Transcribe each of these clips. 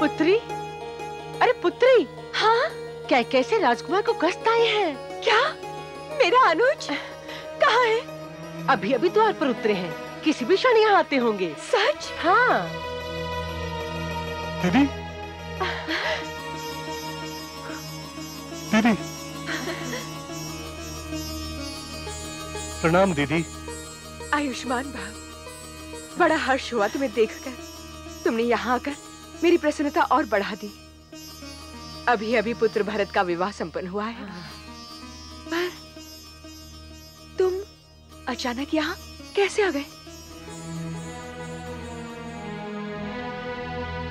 पुत्री, अरे पुत्री। हाँ? कैसे राजकुमार को कष्ट आए हैं? क्या? मेरा अनुज कहाँ है? अभी अभी द्वार पर उतरे हैं, किसी भी क्षण यहाँ आते होंगे। सच? हाँ। दीदी, दीदी, प्रणाम दीदी। आयुष्मान भव। बड़ा हर्ष हुआ तुम्हें देखकर। तुमने यहाँ आकर मेरी प्रसन्नता और बढ़ा दी। अभी अभी पुत्र भरत का विवाह संपन्न हुआ है, पर तुम अचानक यहाँ कैसे आ गए?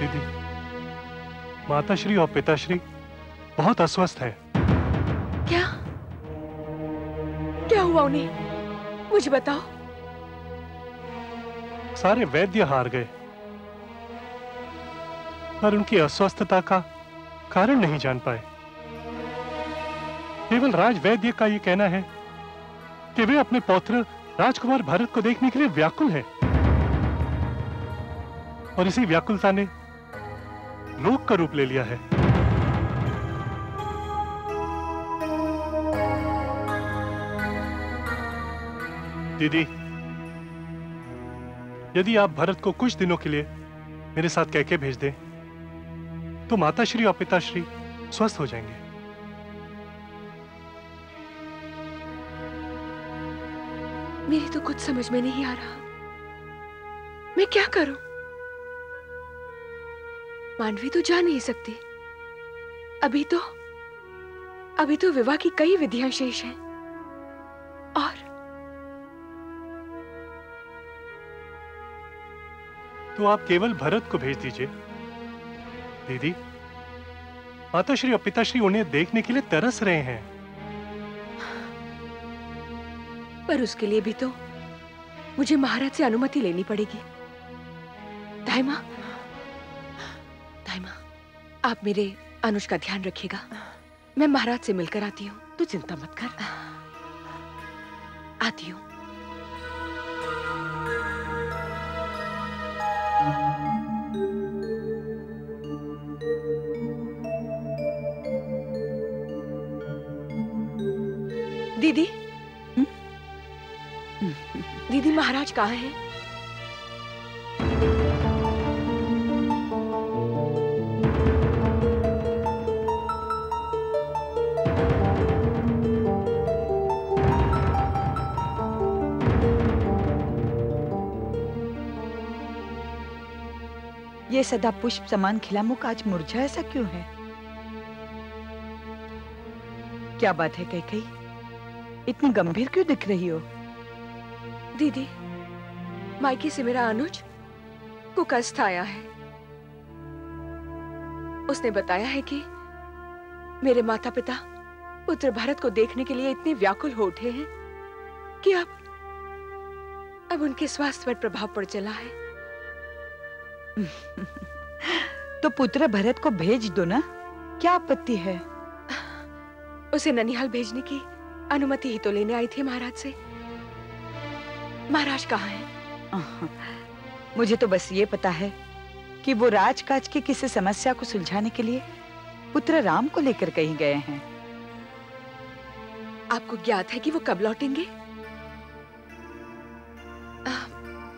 दीदी, माताश्री और पिताश्री बहुत अस्वस्थ है। क्या? क्या हुआ उन्हें? मुझे बताओ। सारे वैद्य हार गए, पर उनकी अस्वस्थता का कारण नहीं जान पाए। केवल राज वैद्य का यह कहना है कि वे अपने पौत्र राजकुमार भरत को देखने के लिए व्याकुल हैं, और इसी व्याकुलता ने लोक का रूप ले लिया है। दीदी, यदि आप भरत को कुछ दिनों के लिए मेरे साथ कहके भेज दें, तो माताश्री और पिताश्री स्वस्थ हो जाएंगे। मेरी तो कुछ समझ में नहीं आ रहा। मैं क्या करूं? मानवी तो जा नहीं सकती। अभी तो विवाह की कई विधियां शेष हैं, और तो आप केवल भरत को भेज दीजिए। दीदी, माताश्री और पिताश्री उन्हें देखने के लिए तरस रहे हैं। पर उसके लिए भी तो मुझे महाराज से अनुमति लेनी पड़ेगी। दाई माँ, आप मेरे अनुज का ध्यान रखिएगा। मैं महाराज से मिलकर आती हूँ। तू चिंता मत कर। आती हूँ। दीदी, दीदी महाराज कहाँ हैं? ये सदा पुष्प समान खिला मुख आज मुरझा ऐसा क्यों है? क्या बात है कैकेयी? इतनी गंभीर क्यों दिख रही हो? दीदी, मायके से मेरा अनुज को कष्ट आया है। उसने बताया है कि मेरे माता पिता पुत्र भरत को देखने के लिए इतने व्याकुल हो उठे हैं कि अब उनके स्वास्थ्य पर प्रभाव पड़ चला है। तो पुत्र भरत को भेज दो ना, क्या आपत्ति है? उसे ननिहाल भेजने की अनुमति ही तो लेने आई थी महाराज से। महाराज कहाँ हैं? मुझे तो बस ये पता है कि वो राजकाज की किसी समस्या को सुलझाने के लिए पुत्र राम को लेकर कहीं गए हैं। आपको ज्ञात है कि वो कब लौटेंगे?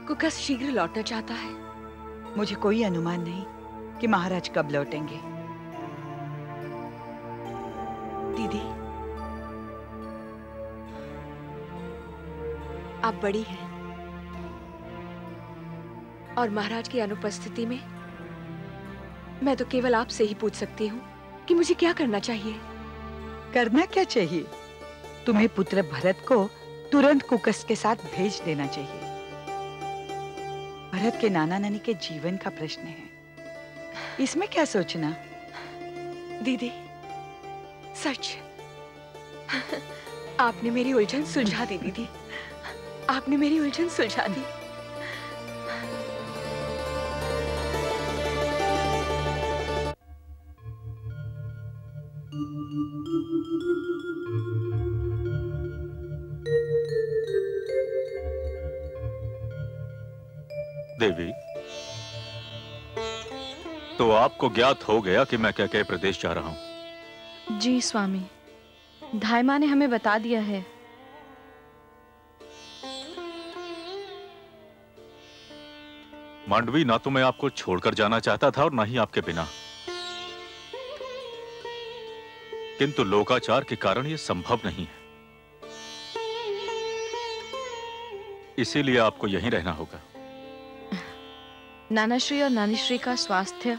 कुकस शीघ्र लौटना चाहता है। मुझे कोई अनुमान नहीं कि महाराज कब लौटेंगे। दीदी, आप बड़ी हैं और महाराज की अनुपस्थिति में मैं तो केवल आपसे ही पूछ सकती हूँ कि मुझे क्या करना चाहिए। करना क्या चाहिए? तुम्हें पुत्र भरत को तुरंत कुकस के साथ भेज देना चाहिए। भरत के नाना नानी के जीवन का प्रश्न है, इसमें क्या सोचना? दीदी, सच आपने मेरी उलझन सुलझा दी। दीदी, आपने मेरी उलझन सुलझा दी। देवी, तो आपको ज्ञात हो गया कि मैं कैकेय प्रदेश जा रहा हूं। जी स्वामी, धाई माँ ने हमें बता दिया है। मांडवी, ना तो मैं आपको छोड़कर जाना चाहता था और ना ही आपके बिना, किंतु लोकाचार के कारण यह संभव नहीं है। इसीलिए आपको यहीं रहना होगा। नानाश्री और नानीश्री का स्वास्थ्य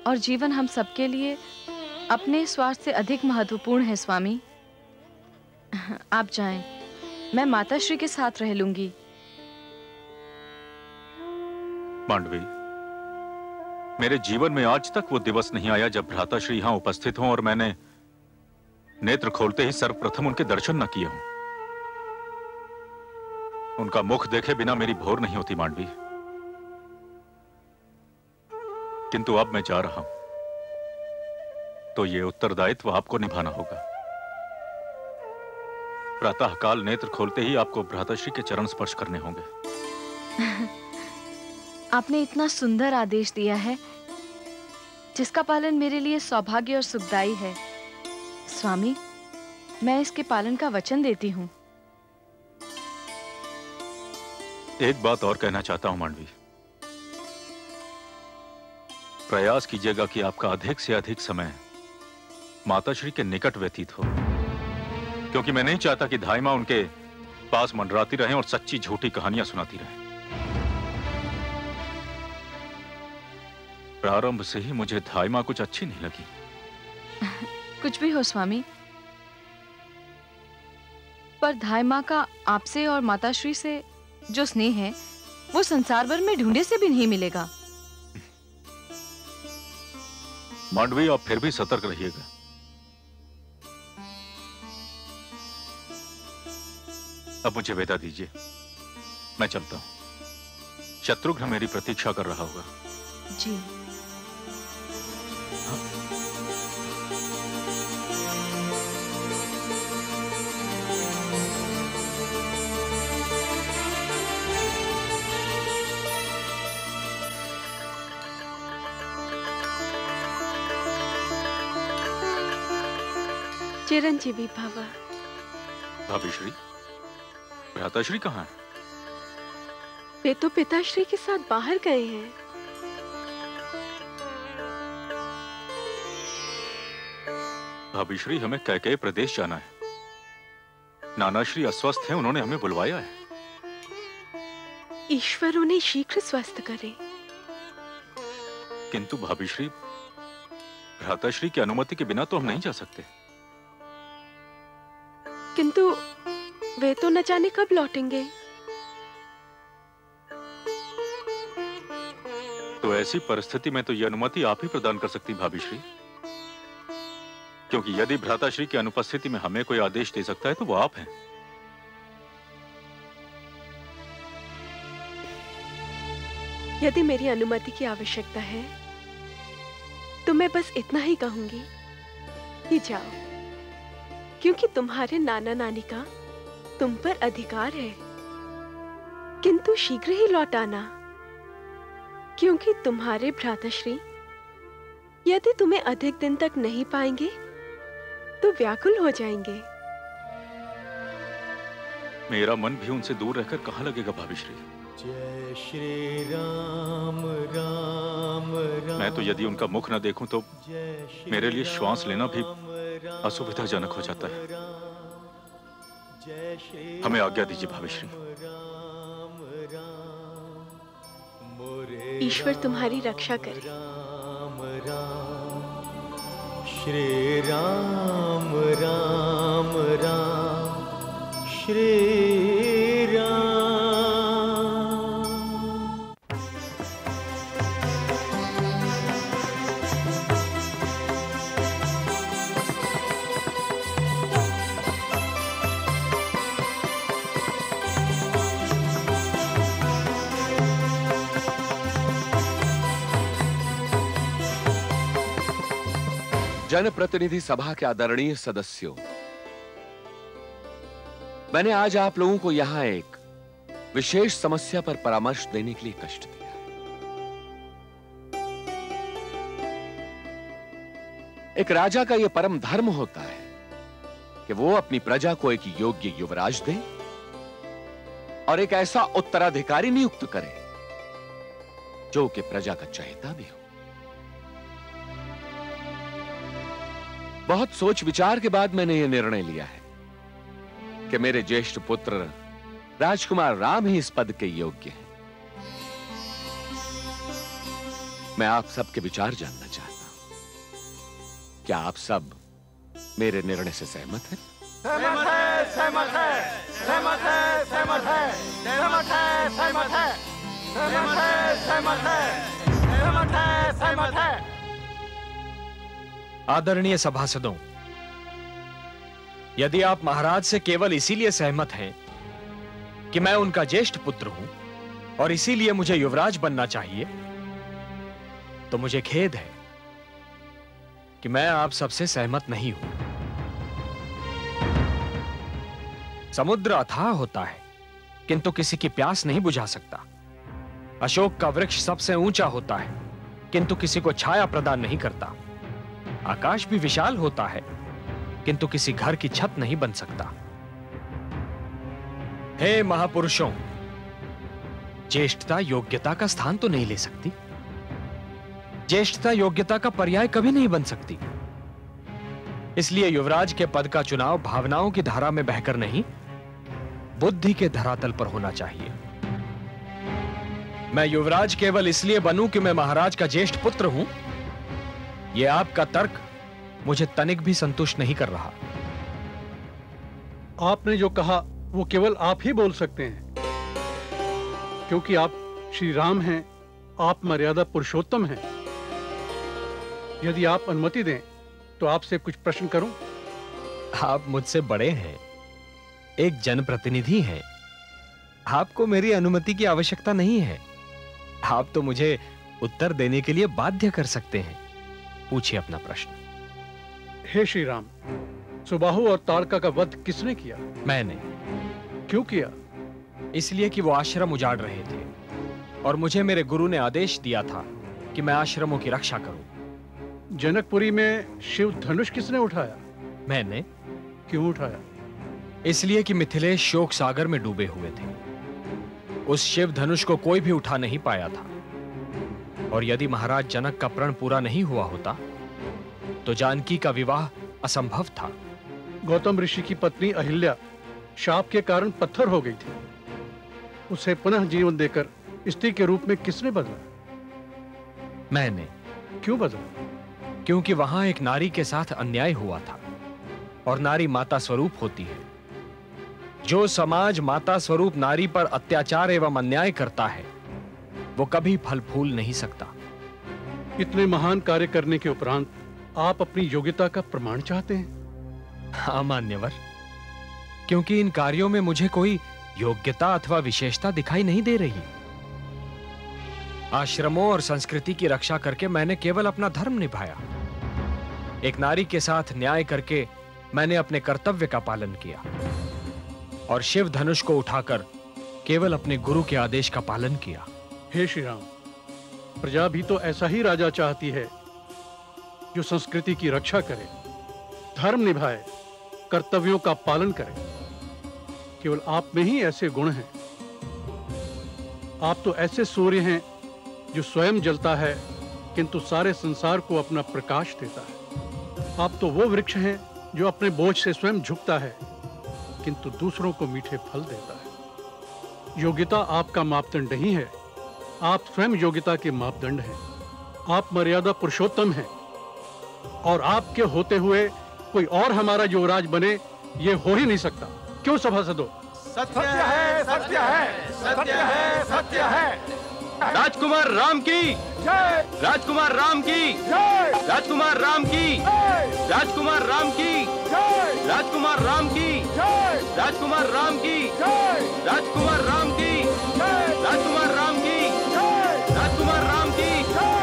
और जीवन हम सबके लिए अपने स्वार्थ से अधिक महत्वपूर्ण है स्वामी। आप जाएं, मैं माताश्री के साथ रह लूंगी। मांडवी, मेरे जीवन में आज तक वो दिवस नहीं आया जब भ्राताश्री यहां उपस्थित हों और मैंने नेत्र खोलते ही सर्वप्रथम उनके दर्शन न किए हों। उनका मुख देखे बिना मेरी भोर नहीं होती मांडवी। किंतु अब मैं जा रहा हूं, तो ये उत्तरदायित्व आपको निभाना होगा। प्रातःकाल नेत्र खोलते ही आपको भ्राताश्री के चरण स्पर्श करने होंगे। आपने इतना सुंदर आदेश दिया है जिसका पालन मेरे लिए सौभाग्य और सुखदायी है। स्वामी, मैं इसके पालन का वचन देती हूँ। एक बात और कहना चाहता हूं मांडवी। प्रयास कीजिएगा कि आपका अधिक से अधिक समय माताश्री के निकट व्यतीत हो, क्योंकि मैं नहीं चाहता कि धाई मां उनके पास मंडराती रहें और सच्ची झूठी कहानियां सुनाती रहें। प्रारंभ से ही मुझे धाई मां कुछ अच्छी नहीं लगी। कुछ भी हो स्वामी, पर धाई मां का आपसे और माताश्री से जो स्नेह है वो संसार भर में ढूंढे से भी नहीं मिलेगा। मांडवी, आप फिर भी सतर्क रहिएगा। अब मुझे विदा दीजिए, मैं चलता हूं। शत्रुघ्न मेरी प्रतीक्षा कर रहा होगा। जी। चिरंजीवी भव। भाभीश्री, भ्राताश्री कहाँ है? वे तो पिताश्री के साथ बाहर गए हैं। भाभीश्री, हमें कैकेय प्रदेश जाना है। नानाश्री अस्वस्थ हैं, उन्होंने हमें बुलवाया है। ईश्वर उन्हें शीघ्र स्वस्थ करे। किंतु भाभीश्री, भ्राताश्री की अनुमति के बिना तो हम नहीं जा सकते। किंतु वे तो न जाने कब लौटेंगे। तो ऐसी परिस्थिति में तो यह अनुमति आप ही प्रदान कर सकती भाभीश्री, क्योंकि यदि भ्राताश्री की अनुपस्थिति में हमें कोई आदेश दे सकता है तो वो आप हैं। यदि मेरी अनुमति की आवश्यकता है तो मैं बस इतना ही कहूंगी कि जाओ, क्योंकि तुम्हारे नाना नानी का तुम पर अधिकार है। किंतु शीघ्र ही लौट आना, क्योंकि तुम्हारे भ्राताश्री यदि तुम्हें अधिक दिन तक नहीं पाएंगे तो व्याकुल हो जाएंगे। मेरा मन भी उनसे दूर रहकर कहां लगेगा भाभीश्री। जय श्री राम राम राम। मैं तो यदि उनका मुख न देखूं तो मेरे लिए श्वास लेना भी असुविधाजनक हो जाता है। हमें आज्ञा दीजिए भाभीश्री। ईश्वर तुम्हारी रक्षा करे। राम राम श्री राम राम राम श्री राम। जनप्रतिनिधि सभा के आदरणीय सदस्यों, मैंने आज आप लोगों को यहां एक विशेष समस्या पर परामर्श देने के लिए कष्ट दिया है। एक राजा का यह परम धर्म होता है कि वो अपनी प्रजा को एक योग्य युवराज दे और एक ऐसा उत्तराधिकारी नियुक्त करे जो कि प्रजा का चहेता भी हो। बहुत सोच विचार के बाद मैंने यह निर्णय लिया है कि मेरे ज्येष्ठ पुत्र राजकुमार राम ही इस पद के योग्य हैं। मैं आप सबके विचार जानना चाहता हूं। क्या आप सब मेरे निर्णय से सहमत हैं? सहमत है, सहमत है, सहमत है, सहमत है, सहमत है, सहमत है, सहमत है, सहमत है, सहमत है, सहमत है। आदरणीय सभासदों, यदि आप महाराज से केवल इसीलिए सहमत हैं कि मैं उनका ज्येष्ठ पुत्र हूं और इसीलिए मुझे युवराज बनना चाहिए, तो मुझे खेद है कि मैं आप सबसे सहमत नहीं हूं। समुद्र अथाह होता है किंतु किसी की प्यास नहीं बुझा सकता। अशोक का वृक्ष सबसे ऊंचा होता है किंतु किसी को छाया प्रदान नहीं करता। आकाश भी विशाल होता है किंतु किसी घर की छत नहीं बन सकता। हे महापुरुषों, ज्येष्ठता योग्यता का स्थान तो नहीं ले सकती। ज्येष्ठता योग्यता का पर्याय कभी नहीं बन सकती। इसलिए युवराज के पद का चुनाव भावनाओं की धारा में बहकर नहीं, बुद्धि के धरातल पर होना चाहिए। मैं युवराज केवल इसलिए बनूं कि मैं महाराज का ज्येष्ठ पुत्र हूं, यह आपका तर्क मुझे तनिक भी संतुष्ट नहीं कर रहा। आपने जो कहा वो केवल आप ही बोल सकते हैं, क्योंकि आप श्री राम हैं, आप मर्यादा पुरुषोत्तम हैं। यदि आप अनुमति दें तो आपसे कुछ प्रश्न करूं? आप मुझसे बड़े हैं, एक जनप्रतिनिधि हैं। आपको मेरी अनुमति की आवश्यकता नहीं है। आप तो मुझे उत्तर देने के लिए बाध्य कर सकते हैं। पूछिए अपना प्रश्न। हे श्री राम, सुबाहु और ताड़का का वध किसने किया? मैंने। क्यों किया? इसलिए कि वो आश्रम उजाड़ रहे थे और मुझे मेरे गुरु ने आदेश दिया था कि मैं आश्रमों की रक्षा करूं। जनकपुरी में शिव धनुष किसने उठाया? मैंने। क्यों उठाया? इसलिए कि मिथिलेश शोक सागर में डूबे हुए थे। उस शिव धनुष को कोई भी उठा नहीं पाया था, और यदि महाराज जनक का प्रण पूरा नहीं हुआ होता तो जानकी का विवाह असंभव था। गौतम ऋषि की पत्नी अहिल्या शाप के कारण पत्थर हो गई थी। उसे पुनः जीवन देकर स्त्री के रूप में किसने बदला? मैंने। क्यों बदला? क्योंकि वहां एक नारी के साथ अन्याय हुआ था, और नारी माता स्वरूप होती है। जो समाज माता स्वरूप नारी पर अत्याचार एवं अन्याय करता है वो कभी फल फूल नहीं सकता। इतने महान कार्य करने के उपरांत आप अपनी योग्यता का प्रमाण चाहते हैं? हाँ मान्यवर, क्योंकि इन कार्यों में मुझे कोई योग्यता अथवा विशेषता दिखाई नहीं दे रही। आश्रमों और संस्कृति की रक्षा करके मैंने केवल अपना धर्म निभाया। एक नारी के साथ न्याय करके मैंने अपने कर्तव्य का पालन किया, और शिव धनुष को उठाकर केवल अपने गुरु के आदेश का पालन किया। हे श्री राम, प्रजा भी तो ऐसा ही राजा चाहती है जो संस्कृति की रक्षा करे, धर्म निभाए, कर्तव्यों का पालन करे। केवल आप में ही ऐसे गुण हैं। आप तो ऐसे सूर्य हैं जो स्वयं जलता है किंतु सारे संसार को अपना प्रकाश देता है। आप तो वो वृक्ष हैं जो अपने बोझ से स्वयं झुकता है किंतु दूसरों को मीठे फल देता है। योग्यता आपका मापदंड नहीं है, आप स्वयं योग्यता के मापदंड हैं। आप मर्यादा पुरुषोत्तम हैं, और आपके होते हुए कोई और हमारा युवराज बने ये हो ही नहीं सकता। क्यों सभासदों? सत्य है, सत्य है, सत्य है, सत्य है। राजकुमार राम की जय, राजकुमार राम की जय, राजकुमार राम की जय, राजकुमार राम की जय, राजकुमार राम की जय, राजकुमार राम की जय, राजकुमार राम की जय, राजकुमार राम की जय, राजकुमार राम की जय।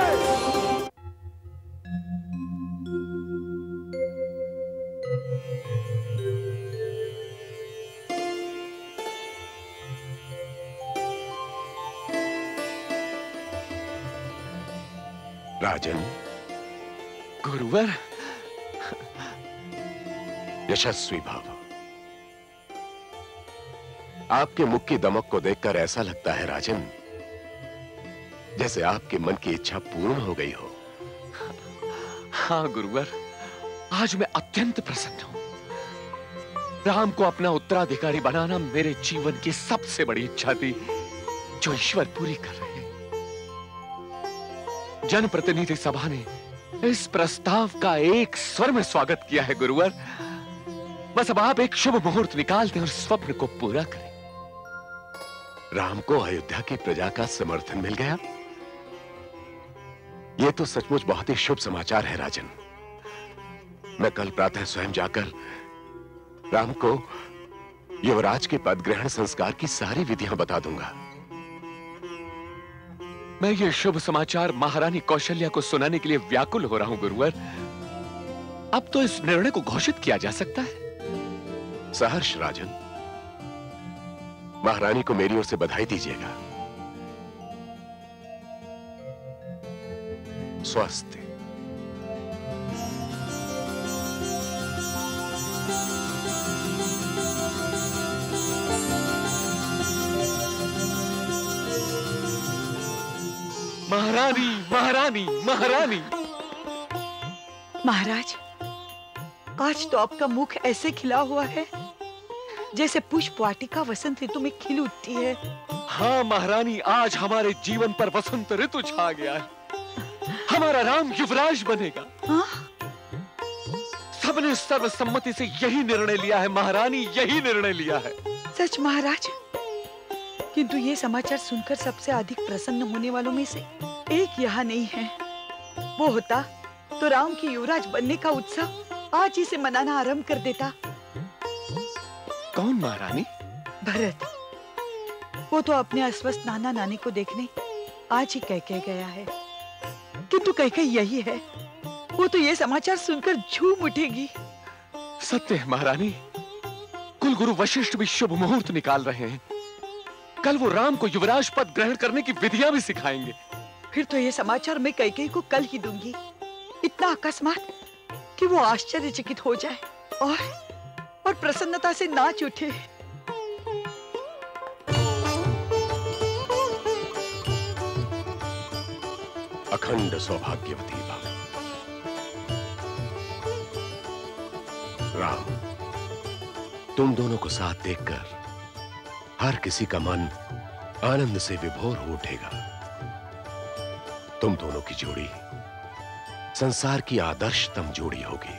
राजन, गुरुवर, यशस्वी भव। आपके मुख की दमक को देखकर ऐसा लगता है राजन, जैसे आपके मन की इच्छा पूर्ण हो गई हो। हाँ गुरुवर, आज मैं अत्यंत प्रसन्न हूं। राम को अपना उत्तराधिकारी बनाना मेरे जीवन की सबसे बड़ी इच्छा थी, जो ईश्वर पूरी कर रहे हैं। जनप्रतिनिधि सभा ने इस प्रस्ताव का एक स्वर में स्वागत किया है गुरुवर। बस अब आप एक शुभ मुहूर्त निकाल दें और स्वप्न को पूरा करें। राम को अयोध्या की प्रजा का समर्थन मिल गया। यह तो सचमुच बहुत ही शुभ समाचार है राजन। मैं कल प्रातः स्वयं जाकर राम को युवराज के पद ग्रहण संस्कार की सारी विधियां बता दूंगा। मैं ये शुभ समाचार महारानी कौशल्या को सुनाने के लिए व्याकुल हो रहा हूं गुरुवर। अब तो इस निर्णय को घोषित किया जा सकता है। सहर्ष राजन, महारानी को मेरी ओर से बधाई दीजिएगा। स्वस्थ। महारानी, महारानी, महारानी। महाराज, आज तो आपका मुख ऐसे खिला हुआ है जैसे पुष्प वाटिका वसंत ऋतु में खिल उठती है। हाँ महारानी, आज हमारे जीवन पर वसंत ऋतु छा गया है। हमारा राम युवराज बनेगा। हाँ? सबने सर्वसम्मति से यही निर्णय लिया है महारानी, यही निर्णय लिया है। सच महाराज, किंतु ये समाचार सुनकर सबसे अधिक प्रसन्न होने वालों में से एक यहाँ नहीं है। वो होता तो राम की युवराज बनने का उत्साह आज ही से मनाना आरंभ कर देता। कौन महारानी? भरत। वो तो अपने अस्वस्थ नाना नानी को देखने आज ही कह गया है, किंतु कह यही है, वो तो ये समाचार सुनकर झूम उठेगी। सत्य है महारानी, कुलगुरु वशिष्ठ भी शुभ मुहूर्त निकाल रहे हैं। कल वो राम को युवराज पद ग्रहण करने की विधियां भी सिखाएंगे। फिर तो ये समाचार मैं कैकेयी को कल ही दूंगी, इतना अकस्मात कि वो आश्चर्यचकित हो जाए और प्रसन्नता से नाच उठे। अखंड सौभाग्यवती भव। राम, तुम दोनों को साथ देखकर हर किसी का मन आनंद से विभोर हो उठेगा। तुम दोनों की जोड़ी संसार की आदर्शतम जोड़ी होगी,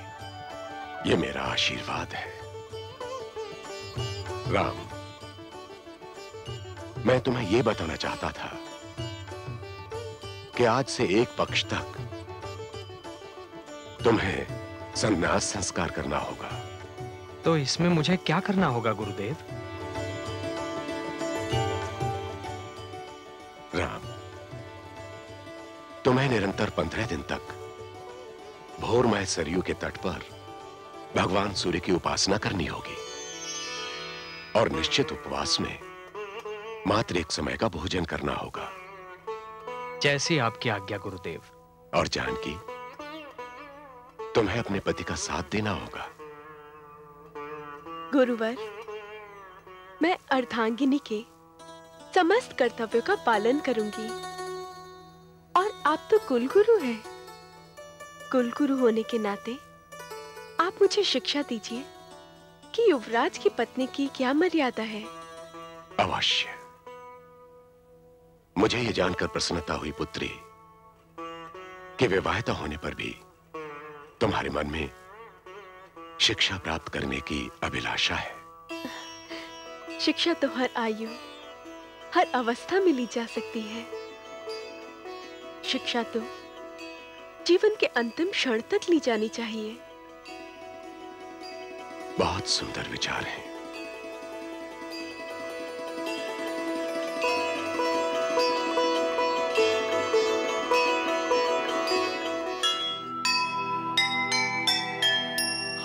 ये मेरा आशीर्वाद है। राम, मैं तुम्हें यह बताना चाहता था कि आज से एक पक्ष तक तुम्हें संन्यास संस्कार करना होगा। तो इसमें मुझे क्या करना होगा गुरुदेव? राम, तुम्हें निरंतर 15 दिन तक भोरमय सरयू के तट पर भगवान सूर्य की उपासना करनी होगी और निश्चित उपवास में मात्र एक समय का भोजन करना होगा। जैसी आपकी आज्ञा गुरुदेव। और जानकी, तुम्हें अपने पति का साथ देना होगा। गुरुवर, मैं अर्धांगिनी के समस्त कर्तव्यों का पालन करूंगी। और आप तो कुलगुरु हैं। कुलगुरु होने के नाते आप मुझे शिक्षा दीजिए कि युवराज की पत्नी की क्या मर्यादा है। अवश्य। मुझे यह जानकर प्रसन्नता हुई पुत्री कि विवाहिता होने पर भी तुम्हारे मन में शिक्षा प्राप्त करने की अभिलाषा है। शिक्षा तो हर आयु, हर अवस्था में ली जा सकती है। शिक्षा तो जीवन के अंतिम क्षण तक ली जानी चाहिए। बहुत सुंदर विचार है।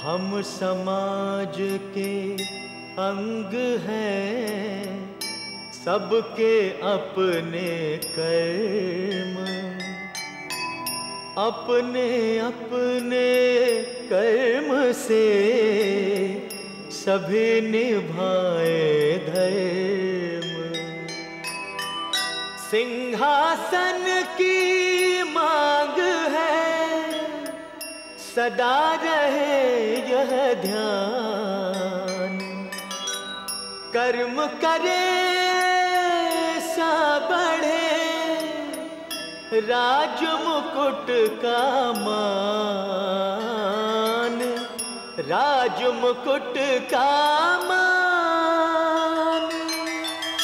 हम समाज के अंग हैं, सबके अपने कर्म, अपने अपने कर्म से सभी निभाए धर्म। सिंहासन की मांग है, सदा रहे यह ध्यान। कर्म करे सा बढ़े राज मुकुट का मान, राज मुकुट का मान।